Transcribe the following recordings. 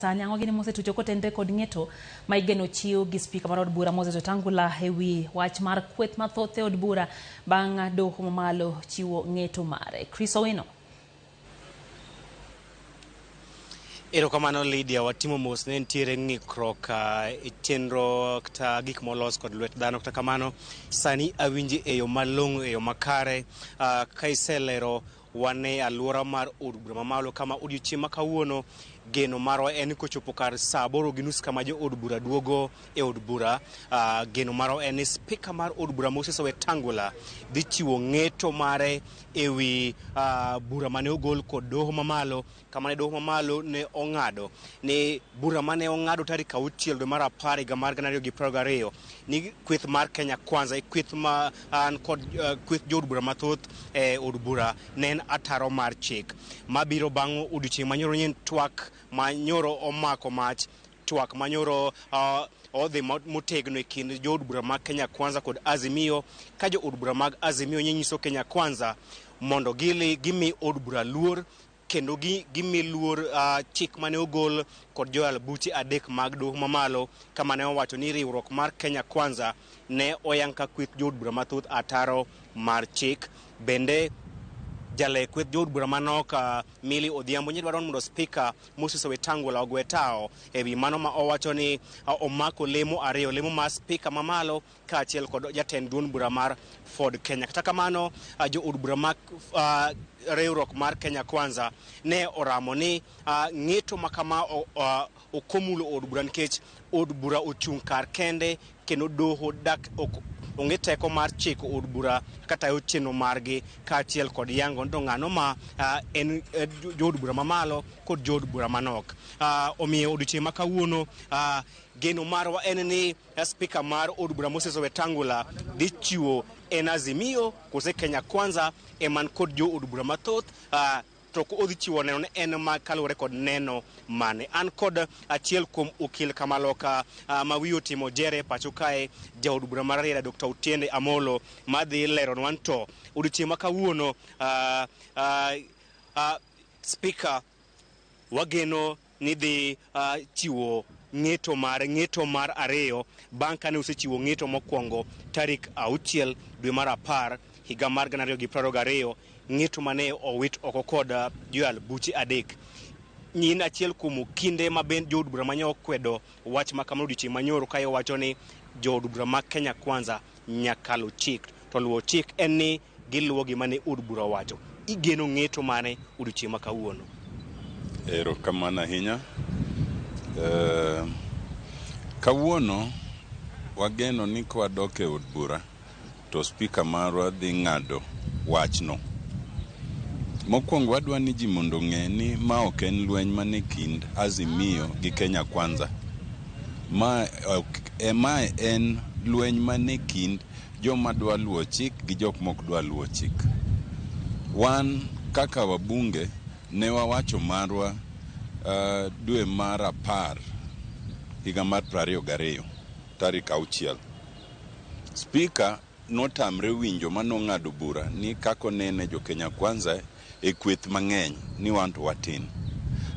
Sani ang'o gini Moses tucho kotende kod ng'eto ma igeno chiw gi spika mar od bura Moses Wetangula ewi wach mar kweth mathoth e od bura bang' doho mamalo chiwo ng'eto mare. Chris Owino. Erokamano Lydia, watimo mos ne ntiere ng'ikruok e chenro kata gik molos kod lwet dhano, kata kamano sani awinji e yo malong'o, e yo makare ka iselero wane aluora mar od bura mamalo kama odiochieng' ma kawuono geno marwa en kochopo kar saa 8:30 kama jo od bura duogo e od bura. Geno marwa en ni spika mar od bura Moses Wetangula dhi chiwo ng'eto mare ewi bura mane ogol kod doho mamalo, kama ne doho mamalo ne ong'ado ni bura mane ong'ado tarik 6 dwe mar 10 higa mar 2022 ni kweth mar Kenya Kwanza, kweth ma an kod kweth jo od bura mathoth e od bura ne en ataro mar chik mabiro bang' odiochieng' manyoro nyen twak manyoro omako mach, twak manyoro odhi motegno e kind jo od bura mag Kenya Kwanza kod Azimio, ka jo od bura mag Azimio nyiso Kenya Kwanza mondo gimi od bura luor kendo gimi luor chik mane ogol kod joyal buche adek mag doho mamalo, kama ne owacho ni riwruok mar Kenya Kwanza ne oyang ka kweth jo od bura mathoth ataro mar chik. Bende jale kweth jo od bura manok Milly Odhiambo ne dwaro mondo spika Moses Wetangula ogwe tao ewi mano ma owacho ni omako lemo ariyo, lemo mar spika mamalo kaachiel kod jatend duond bura mar Ford Kenya. Kata kamano jo od bura mag riwruok mar Kenya Kwanza ne oramo ni ng'eto makama okomulo od bura nikech od bura ochung' kar kende kendo doho onge teko mar chiko od bura kata chenro margi kaachiel kod yango ndo ng'ano ma en jo od bura mamalo kod jo od bura manok. Omiyo odiochieng' ma kawuono geno marwa en ni spika mar od bura Moses Wetangula dhi chiwo en Azimio kose Kenya Kwanza eman kod jo od bura mathoth to odhi chiwo neno ne en ma kaluwore kod neno mane. An kod achiel kuom okil Kamaloka ma wiyo timo jere pacho kae, ja od bura mar Raila Dr. Otiende Amolo madhi lero nwa to odiochieng' ma kawuono spika wageno ni dhi chiwo ng'eto mar ariyo bang' kane osechiwo ng'eto mokwongo tarik 6 dwe mar 10 higa mar 2022, ng'eto mane owit oko kod joyal buche adek. Nyin achiel kuom kinde ma ben jo od bura mane okwedo wach ma kamano odiochieng' manyoro ka wacho ni jo od bura mag Kenya Kwanza nyakalo chik, to luwo chik en ni giluwo gima ne od bura wacho. Igeno ng'eto mane odiochieng' ma kawuono. Erokamano ahinya. Kawuono wageno ni kwadok e od bura to spika marwa dhi ng'ado wachno. Mokwongo wadwa ni ji mondo ng'e ni ma ok en lweny mane kind Azimio gi Kenya Kwanza. Ma en lweny mane kind joma dwa luwo chik gi jok mok dwa luwo chik. Wan kaka wabunge ne wawacho marwa dwe mar 10 higa mar 2022 tarik 6. Spika notamre winjo manong'ado bura ni kako nene jo Kenya Kwanza e kweth mang'eny ni wan to watin.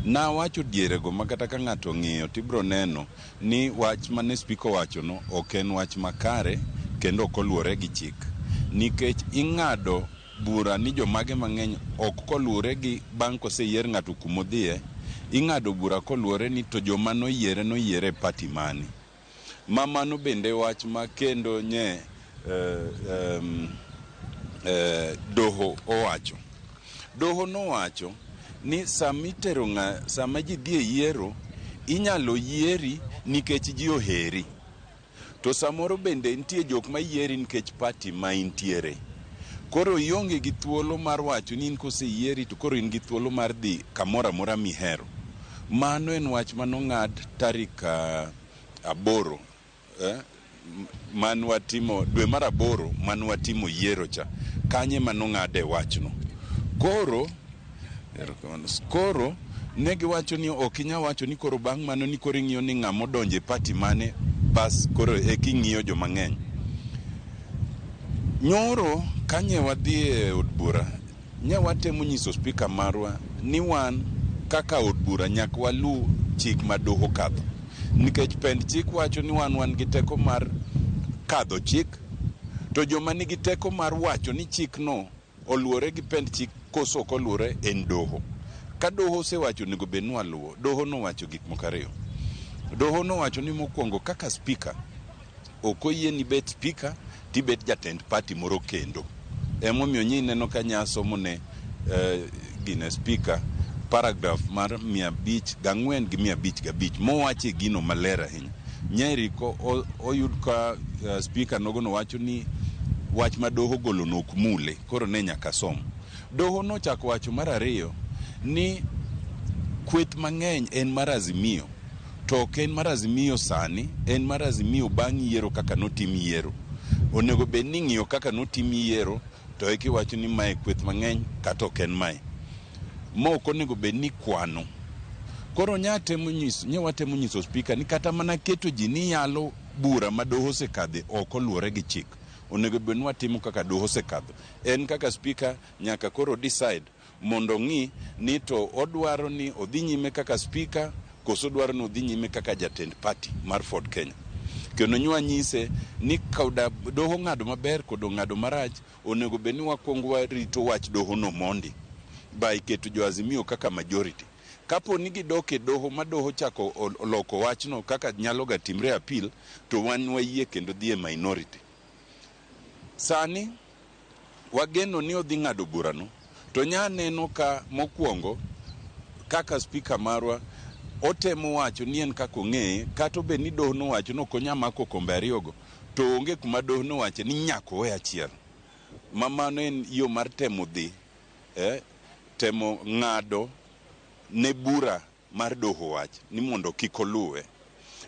Na wacho dierego makata ka ng'ato ng'iyo tibro neno ni wach mane spika wacho no ok en wach makare kendo ok oluwore gi chik, nikech ing'ado bura ni jomage mang'eny ok koluwore gi bang' koseyier ng'ato kumodhiye, ing'ado bura koluwore ni to joma noyiere party mani. Mano bende wach ma kendo nye doho owacho. Doho nowacho ni sama ji dhi e yiero inyalo yieri nikech ji oheri, to samoro bende nitie jok ma yieri nikech party ma intiere. Koro ionge gi thuolo mar wacho ni in koseyieri to koro in gi thuolo mar dhi kamoro amora mihero. Mano en wach manong'ad tarik 8 man watimo dwe mar 8 man watimo yiero cha, kanye manong'ade wachno. Koro ne giwacho ni ok inya wacho ni koro bang' mano ni koro ing'iyo ni ng'amo donje party mane bas koro eking'iyo jo mang'eny. Nyoro kanye wadhi e od bura nye watemo nyiso spika marwa ni wan kaka od bura nyaka walu chik ma doho kadho, nikech pend chik wacho ni wan gi teko mar kadho chik, to joma nigi teko mar wacho ni chik no oluore gi pend chik koso ok oluore en doho. Ka doho osewacho onego bed ni waluwo, doho nowacho gik moko ariyo. Doho nowacho ni mokwongo kaka spika ok oyieni bet spika tibet jatend party moro kendo. Emomiyo nyi neno ka nyasomo ne gine spika paragraf mar 504 gi 505 mowache gino maler ahinya. Nyeri ko oyud ka spika nogono wacho ni wach ma doho golo no ok mule, koro ne nyaka som. Doho no chako wacho mar ariyo ni kweth mang'eny en mar Azimio, to ok en mar Azimio sani, en mar Azimio bang' yiero kaka notim yiero. Onego bed ni ng'iyo kaka notim yiero, to eki wacho ni mae kweth mang'eny kata ok en mae. Moko onego bed ni kwano. Koro watemo nyiso spika ni kata mana keto ji ni yalo bura ma doho sekadhe ok oluore gi chik. Onego bed ni watimo kaka doho sekadho. En kaka spika nyaka koro decide mondo ng'i ni to odwaro ni odhi nyime kaka spika koso dwaro ni odhi nyime kaka jatend party mar Ford Kenya. Kendo nywa nyise ni kauda doho ng'ado maber kod ng'ado marach, onego bed ni wakwongo warito wach doho no mondi ba iketo jo Azimio kaka majority. Kapo ni gidok e doho ma doho chako loko wachno kaka nyalo ga timre appeal, to wan wayie kendo dhi e minority. Sani wageno ni odhi ng'ado burano, to nya neno ka mokwongo kaka spika marwa otemo wacho ni en kako ng'eye, kata bed ni doho no wacho no konya mako kombe ariyogo, to onge kuma doho no wacho ni nyako we achiel. Mamano en yo mar temo dhi temo ng'ado ne bura mar doho wach ni mondo kik oluwe.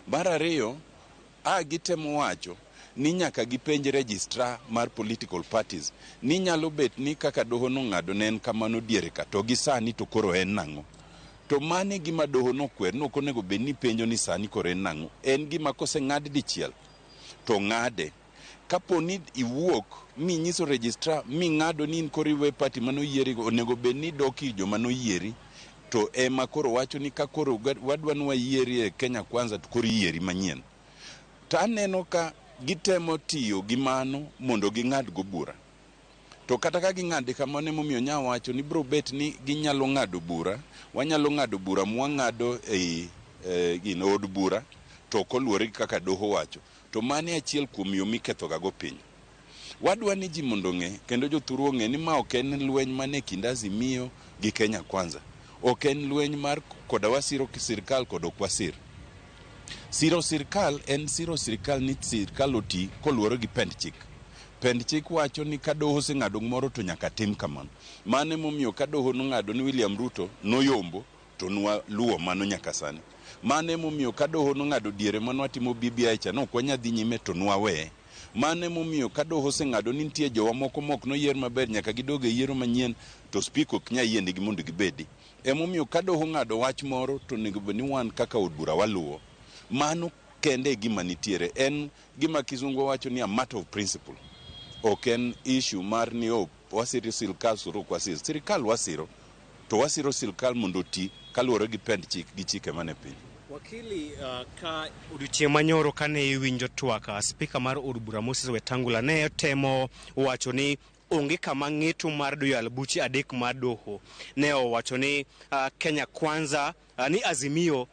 Mar ariyo, gitemo wacho ni nyaka gipenj registrar mar political parties ni nyalo bet ni kaka doho no ng'ado ne en kamano diere ka, to gi sani to koro en nang'o. To mane gima doho no kwer, no konego bed ni penjo ni sani koro en nang'o. En gima kose ng'ad dichiel to ng'ade. Kapo ni iwuok mi nyiso registrar mi ng'ado ni in koro iwe party mano yieri, onego bed ni doki joma no yieri, to ema koro wacho ni ka koro wadwa ni wayieri e Kenya Kwanza to koro yieri manyien. To aneno ka gitemo tiyo gi mano mondo ging'ad go bura. To kata ka ging'ade kamano emomiyo nya wacho ni bro bet ni ginyalo ng'ado bura, wanyalo ng'ado bura mwang'ado ei od bura, to koluore kaka doho wacho. To mane achiel kuom yo miketho ga go piny. Wadwa ni ji mondo ng'e, kendo jothuru ong'e ni ma ok en lweny mane kind Azimio gi Kenya Kwanza. Ok en lweny mar koda wasiro sirkal kod ok wasir. Siro sirkal en siro sirkal ni sirkal oti koluore gi pend chik. Pend chik wacho ni ka doho oseng'ado moro to nyaka tim kamano. Mane momiyo ka doho nong'ado ni William Ruto noyombo to luwo mano nyaka sani. Mane momiyo ka doho nong'ado diere mano watimo BBI cha no kwanya dhi nyime to nwaweye. Mane momiyo ka doho oseng'ado ni nitie jowa moko mok noyier maber nyaka gidoge yiero manyien, to spika ok nya yienegi mondo gibedi. Emomiyo ka doho ng'ado wach moro to nego bed ni wan kaka od bura waluwo. Mano kende gima nitiere, en gima kizungu wacho ni a matter of principle. Ok en issue mar ni wasiro sirkal suru kwa sir. Sirkal wasiro, to wasiro sirkal mondo ti kaluwore gi pend chik gi chike mane piny. Wakili, ka odiochieng' manyoro kane iwinjo twak spika mar od bura Moses Wetangula ne temo wacho ni onge kama ng'eto mar doyal buche adek mar doho ne owacho ni Kenya Kwanza ni Azimio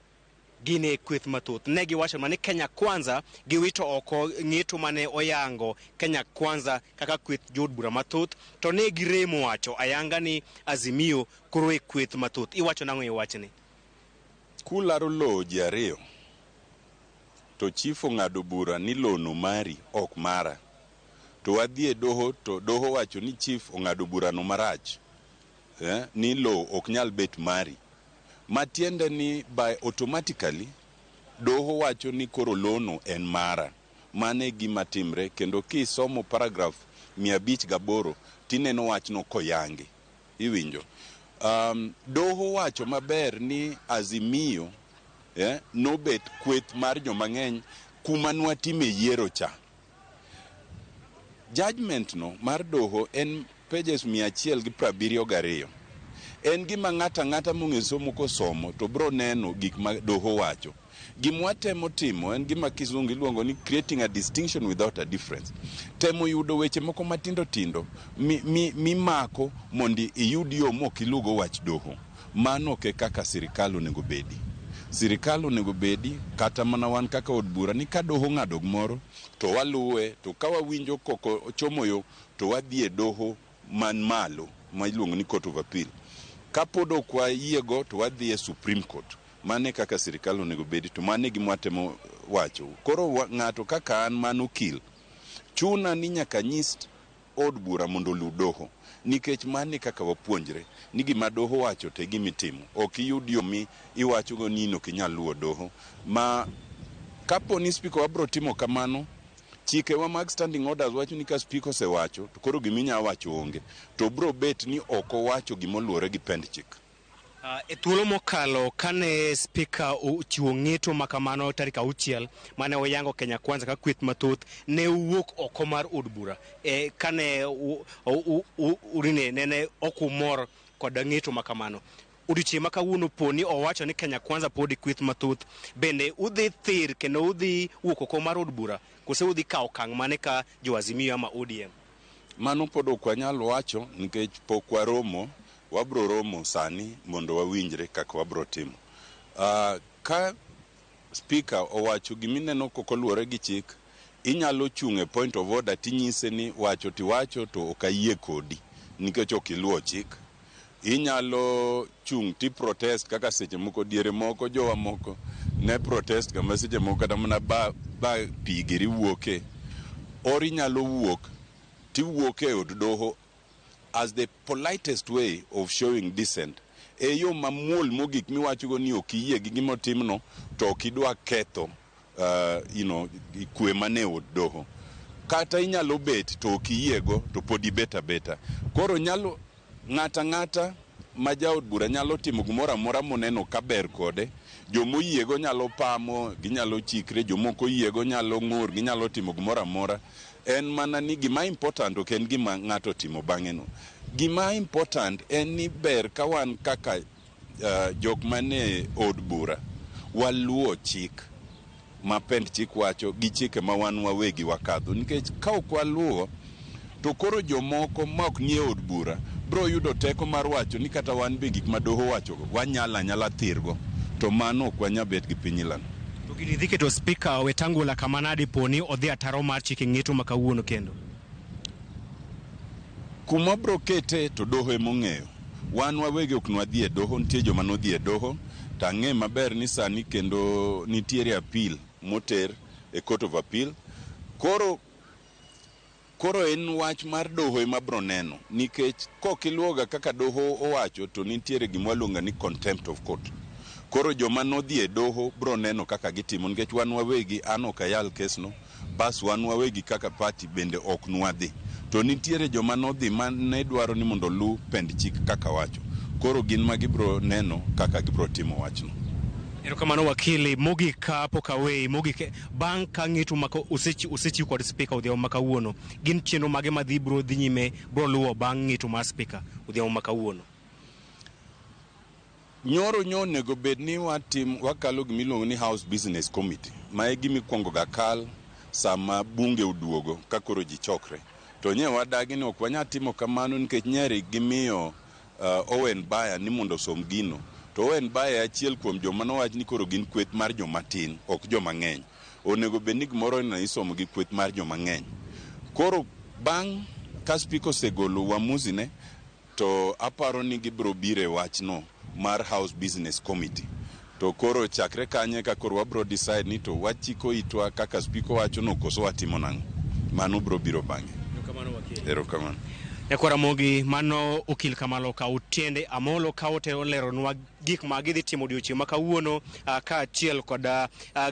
gine kweth mathoth. Ne giwacho ni Kenya Kwanza giwito oko ng'eto mane oyango Kenya Kwanza kaka kweth jod bura mathoth, to ne giremo wacho ayanga ni Azimio koro e kweth mathoth. Iwacho nang'o iwachni? Kularo lo ji ariyo to chief ong'ado bura ni lono mari ok mara, to wadhi e doho to doho wacho ni chief ong'ado bura no marach, ni lo ok nyal bet mari, matiende ni by automatically doho wacho ni koro lono en mara. Mane gima timre, kendo kisomo paragraf 508 tineno wachno koyangi. Iwinjo doho wacho maber ni Azimio nobet kweth mar joma ng'eny kuma nwatime yiero cha. Judgment no mar doho en pages 172. En gima ng'ata mong'e somo kosomo to bro neno gik ma doho wacho. Gimwa temo timo en gima kisungu iluongo ni creating a distinction without a difference. Temo yudo weche moko matindo tindo mimako mondi iyud yo mokilugo wach doho. Mano ke kaka sirikal onego bedi. Sirikal onego bedi kata mana wan kaka od bura ni ka doho ng'ado gimoro to waluwe, to ka wawinjo koko ochomo yo to wadhi e doho man malo ma iluongo ni Court of Appeal. Ka pod ok wayiego to wadhi e Supreme Court. Mane kaka sirikal onego bedi, to mane gima temo wacho. Koro ng'ato kaka an man okil chuna ni nyaka nyis od bura mondo olu doho, nikech mane kaka wapuonjre ni gima doho wacho te gimitimo. Ok iyud yo mi iwacho go nino kinyal luwo doho. Ma kapo ni speaker wabro timo kamano, chike wa mag standing orders wacho ni ka speaker osewacho to koro giminya wacho onge, to bro bet ni oko wacho gimoluore gi pend chik. E thuolo mokalo kane spika ochiwo ng'eto makamano tarik 6 mane oyango Kenya Kwanza ka kweth mathoth ne uwuok oko mar od bura kane urine nene okumor kod ng'eto makamano. Odiochieng' ma kawuono poni owacho ni Kenya Kwanza pod kweth mathoth, bende udhi thir kendo udhi wuok oko mar od bura kose udhi kawo okang' mane ka jo Azimio ama ODM? Mano pod ok wanyal wacho nikech pok waromo. Wabro romo sani mondo wawinjre kaka wabro timo. Ka speaker owacho gimineno kokoluore gi chik, inyalo chunge point of order tinyise ni wacho tiwacho to okayie kodi nikech ok iluwo chik. Inyalo chung ti protest kaka seche moko diere moko jowa moko ne protest kama seche moko kata mana ba pigiri wuoke. Or inyalo wuok tiwuoke od doho as the politest way of showing dissent. Yo mamuol mogik miwacho go ni okiyie gi gimo timno to okidwa ketho kwe mane od doho. Kata inyalo bet to okiyie go to podi beta. Koro nyalo ng'ata ma jaod bura nyalo timo gimoro amora moneno kaber kode. Jomoyiego nyalo pamo, ginyalo chikre, jomoko yiego nyalo ng'ur, ginyalo timo gimoro amora. En mana ni gima important ok en gima ng'ato timo bang'e no. Gima important en ni ber ka wan kaka jok mane od bura waluo chik ma pend chik wacho gi chike ma wan wawegi wakadho, nikech ka ok waluo to koro jomoko ma ok nie od bura bro yudo teko mar wacho ni kata wan be gik ma doho wacho wanyala thirgo, to mano ok wanyabet gi piny lano. To gini dhi keto spika Wetangula kama nade poni odhi ataro mar chike ng'eto ma kawuono kendo? Kuma bro kete to doho emong'eyo. Wan wawegi ok nwadhi e doho, nitie joma nodhi e doho, to ang'e maber ni sani kendo nitiere appeal moter e Court of Appeal. Koro en wach mar doho ema bro neno, nikech kokiluoga kaka doho owacho to nitiere gima waluonga ni contempt of court. Koro joma nodhi e doho bro neno kaka gitimo, nikech wan wawegi an ok ayal kesno, bas wan wawegi kaka party bende ok nwadhi. To nitiere joma nodhi mane dwaro ni mondo lu pend chik kaka wacho. Koro gin ma gibro neno kaka gibro timo wachno. Erokamano wakili, mogik kapok aweyi, mogik bang' ka ng'eto mako osechiw kod spika odhiambo ma kawuono, gin chenro mage madhi bro dhi nyime bro luwo bang' ng'eto mar spika odhiambo ma kawuono? Nyoro onego bed ni wakalo gimiluongo ni House Business Committee, ma e gimikwongo ga kal sama bunge uduogo ka koro ji chokre. To nye wadagi ni ok wanya timo kamano nikech nyeri gimiyo Owen Baya ni mondo som gino. To Owen Baya achiel kuom joma nowach ni koro gin kweth mar joma tin, ok joma ng'eny. Onego bed ni gimoro na isomo gi kweth mar joma ng'eny. Koro bang' ka spika osegolo uamuzi ne, to aparo ni gibro bire wachno mar House Business Committee. To koro chakre kanye ka koro wabro decide ni to wachiko itwa kaka spika wacho no koso watimo nang'o. Mano bro biro bang'e. Erokamano. Ekwara mogi mano okil Kamalo Kautiende Amolo kaote oleronwa gik ma gidhi timo odiochieng' ma kawuono ka achiel kod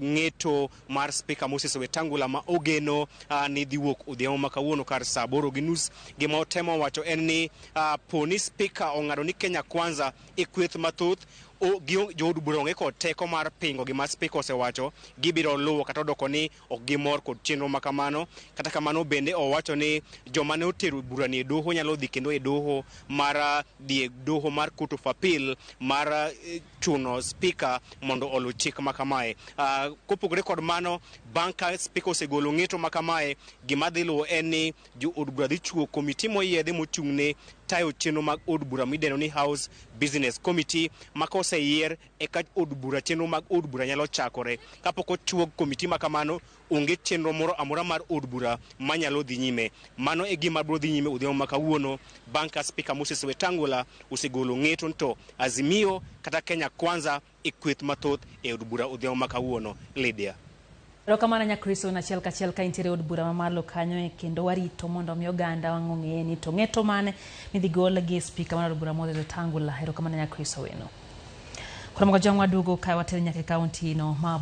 ng'eto mar spika Moses Wetangula ma ogeno ni dhi wuok odhiambo ma kawuono kar saa 8:30. Gima otemo wacho en ni poni spika ong'ado ni Kenya Kwanza e kweth mathoth jood bura onge kod teko mar pingo gima spika osewacho, gibiro luwo kata odoko ni ok gimor kod chenro ma kamano. Kata kamano bende owacho ni joma ne otero burani e doho nyalo dhi kendo e doho mar doho mar Court of Appeal mar chuno spika mondo oluw chik ma kamae. Kopogore kod mano, bang' ka spika osegolo ng'eto ma kamae, gima dhi luwo en ni jood bura dhi chuo komiti moyiedhi mochung'ne tayo chenro mag od bura midendo ni House Business Committee, ma koseyier eka od bura chenro mag od bura nyalo chakore. Kapok ochuog komiti ma kamano, onge chenro moro amora mar od bura manyalo dhi nyime. Mano e gima biro dhi nyime odhiambo ma kawuono, bang' ka spika Moses Wetangula osegolo ng'eto to Azimio kata Kenya Kwanza e kweth mathoth e od bura odhiambo ma kawuono. Lydia. Erokamano Nyakristo achiel kachiel ka intiere od bura mamalo kanyo e kendo warito mondo mi oganda wang'ong'e ni to ng'eto mane midhi gol gi spika mar od bura Moses Wetangula. Erokamano Nyakristo weno. Kuna mga jangwa dugo kai watere nyake kaunti no ma